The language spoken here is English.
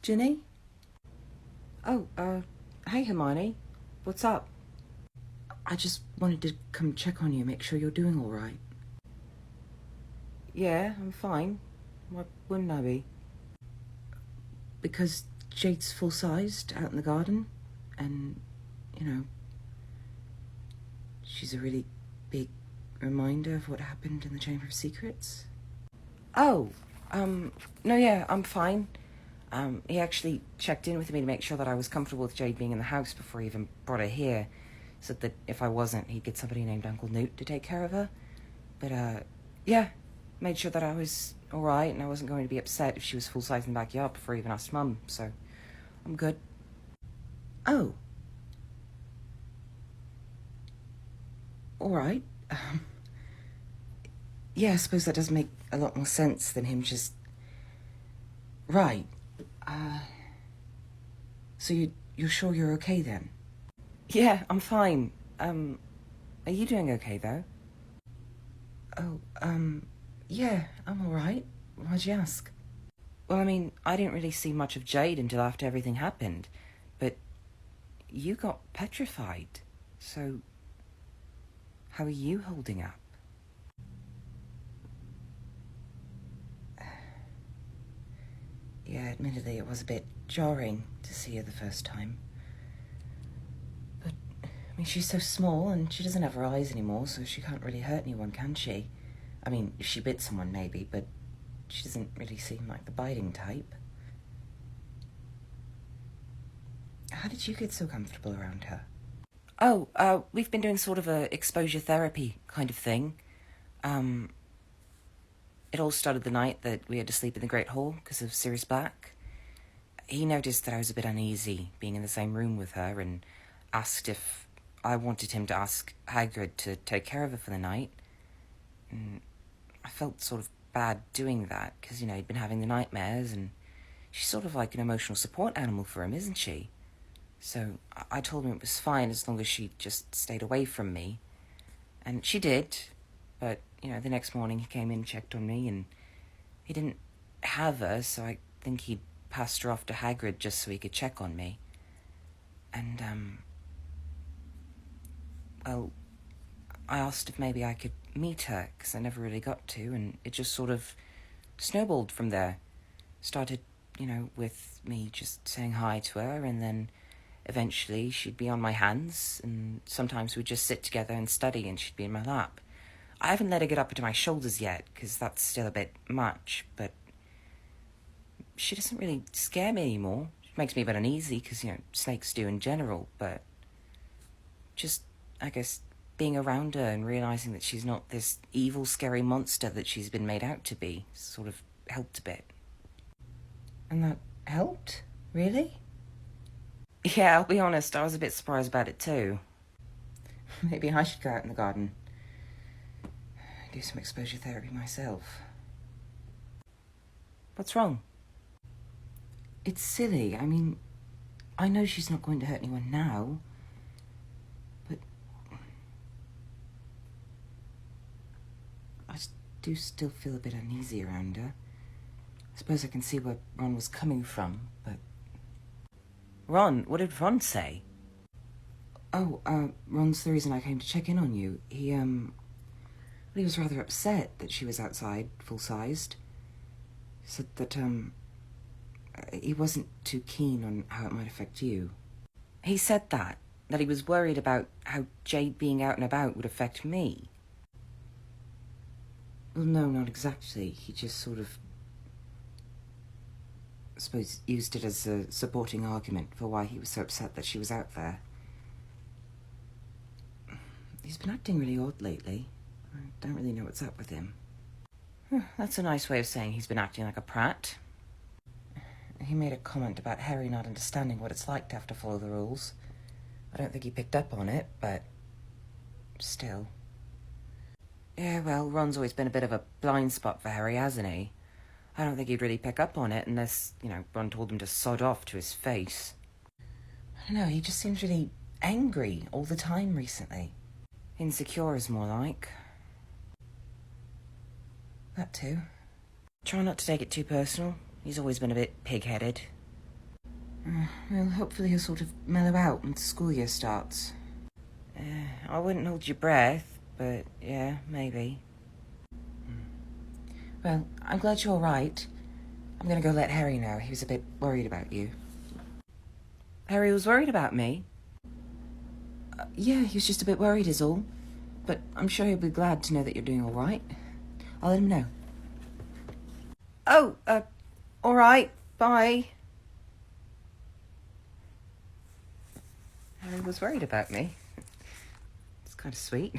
Ginny? Oh, hey Hermione. What's up? I just wanted to come check on you, make sure you're doing all right. Yeah, I'm fine. Why wouldn't I be? Because Jade's full-sized out in the garden, and, you know, she's a really big reminder of what happened in the Chamber of Secrets. Oh, no, yeah, I'm fine. He actually checked in with me to make sure that I was comfortable with Jade being in the house before he even brought her here. Said that if I wasn't, he'd get somebody named Uncle Newt to take care of her. But, yeah, made sure that I was alright and I wasn't going to be upset if she was full-size in the backyard before I even asked Mum, so I'm good. Oh. Alright. Yeah, I suppose that does make a lot more sense than him just... Right. So you're sure you're okay then? Yeah, I'm fine. Are you doing okay though? Oh, yeah, I'm alright. Why'd you ask? Well, I mean, I didn't really see much of Jade until after everything happened, but you got petrified, so how are you holding up? Yeah, admittedly it was a bit jarring to see her the first time. But, I mean, she's so small and she doesn't have her eyes anymore, so she can't really hurt anyone, can she? I mean, if she bit someone maybe, but she doesn't really seem like the biting type. How did you get so comfortable around her? Oh, we've been doing sort of a exposure therapy kind of thing. It all started the night that we had to sleep in the Great Hall because of Sirius Black. He noticed that I was a bit uneasy being in the same room with her and asked if I wanted him to ask Hagrid to take care of her for the night. And I felt sort of bad doing that because, you know, he'd been having the nightmares and she's sort of like an emotional support animal for him, isn't she? So I told him it was fine as long as she just stayed away from me. And she did, but, you know, the next morning he came in, checked on me, and he didn't have her, so I think he'd passed her off to Hagrid just so he could check on me. And, well, I asked if maybe I could meet her, because I never really got to, and it just sort of snowballed from there. Started, you know, with me just saying hi to her, and then eventually she'd be on my hands, and sometimes we'd just sit together and study, and she'd be in my lap. I haven't let her get up into my shoulders yet, because that's still a bit much, but she doesn't really scare me anymore. It makes me a bit uneasy, because, you know, snakes do in general, but just, I guess, being around her and realising that she's not this evil, scary monster that she's been made out to be sort of helped a bit. And that helped? Really? Yeah, I'll be honest, I was a bit surprised about it too. Maybe I should go out in the garden. Do some exposure therapy myself. What's wrong? It's silly. I mean, I know she's not going to hurt anyone now, but I do still feel a bit uneasy around her. I suppose I can see where Ron was coming from, but... Ron? What did Ron say? Oh, Ron's the reason I came to check in on you. He was rather upset that she was outside, full-sized. Said that, he wasn't too keen on how it might affect you. He said that he was worried about how Jade being out and about would affect me. Well, no, not exactly. He just sort of, I suppose, used it as a supporting argument for why he was so upset that she was out there. He's been acting really odd lately. I don't really know what's up with him. That's a nice way of saying he's been acting like a prat. He made a comment about Harry not understanding what it's like to have to follow the rules. I don't think he picked up on it, but still. Yeah, well, Ron's always been a bit of a blind spot for Harry, hasn't he? I don't think he'd really pick up on it unless, you know, Ron told him to sod off to his face. I don't know, he just seems really angry all the time recently. Insecure is more like. That too. Try not to take it too personal. He's always been a bit pig-headed. Well, hopefully he'll sort of mellow out when the school year starts. I wouldn't hold your breath, but yeah, maybe. Well, I'm glad you're all right. I'm gonna go let Harry know. He was a bit worried about you. Harry was worried about me? Yeah, he was just a bit worried is all. But I'm sure he'll be glad to know that you're doing all right. I'll let him know. Oh, all right. Bye. Harry was worried about me. It's kind of sweet.